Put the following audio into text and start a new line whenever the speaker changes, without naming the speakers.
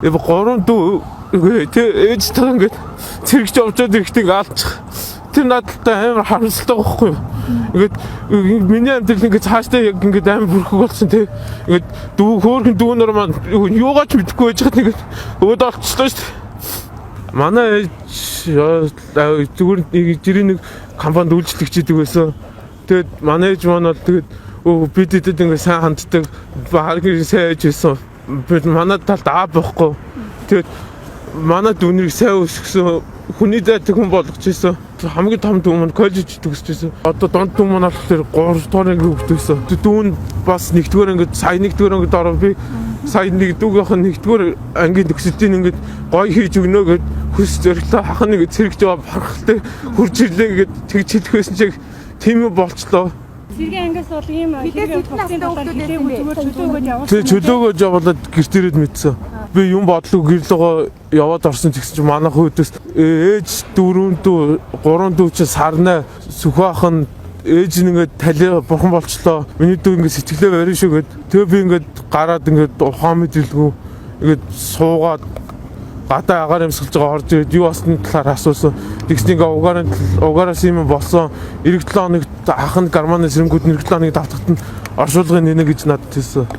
Гурван дүү ээж таа ингээд цэрэгч овчоод ирэхтийг алчих. Тэр надтай амар харамсалтай байхгүй юу? Ингээд миний амьдрал ингээд цаашдаа яг ингээд амар бүрхэг болсон тий. Ингээд дүү хөөрхөн дүүнөр маань юугаач мэдэхгүй байж хат ингээд өөд олцлоо шүү дээ. Манай ээж зүгээр жирийн нэг компанид үйлчлэгч идэг байсан. Тэгээд манай ээж маань бол тэгээд бид эдэд ингээд сайн ханддаг багийн сайн ээж байсан. Бид манай талд аав байхгүй. Тэгээд манай дүүнийг сайн өсгсөн хүний зайтай хүн болгож ирсэн. Хамгийн том дүү маань коллеж төгсөж ирсэн. Одоо донд дүү маань болохоор 3 дугаар анги хөгжсөн. Дүү нь бас 1-р ангид сая 1-р ангид ороо би сая 1-дүүгийнх нь 1-р ангийн төгсөлтийн ингээд гоё хийж өгнө гэд хүс зоригтой хах нэг цэрэгч байгаа барахалтай хурж ирлээ гэд тэгж хэлэх байсан чиг тийм үү болчлоо.
Цэргийн ангиас бол ийм хэрэг болсон болохоор хэлээгүй зүгээр чөлөөгөө явуулсан.
Тэг чөлөөгөө явуулаад гэрт ирээд мэдсэн. Би юм бодлоо гэрлэгоо яваад орсон гэсэн чинь манайх өөдөөс ээж 4 дүү 3 дүү чи сарнаа сүхбаах нь ээж нэгээд тали бурхан болчлоо. Миний дүү ингээд сэтгэлээ барин шүү гэд. Тэгээ би ингээд гараад ингээд ухаан мэдрэлгүй ингээд суугаад гадаа агаар юмсгалж байгаа орж ирээд юу басны талаар асуусан. Тэгснэ ингээд угаараас юм болсон. Ирэх 7 хоногт ах нь гарманы сэрэнгүүд нэг 7 хоног давтахад нь оршуулгын нэнэ гэж надад хэлсэн.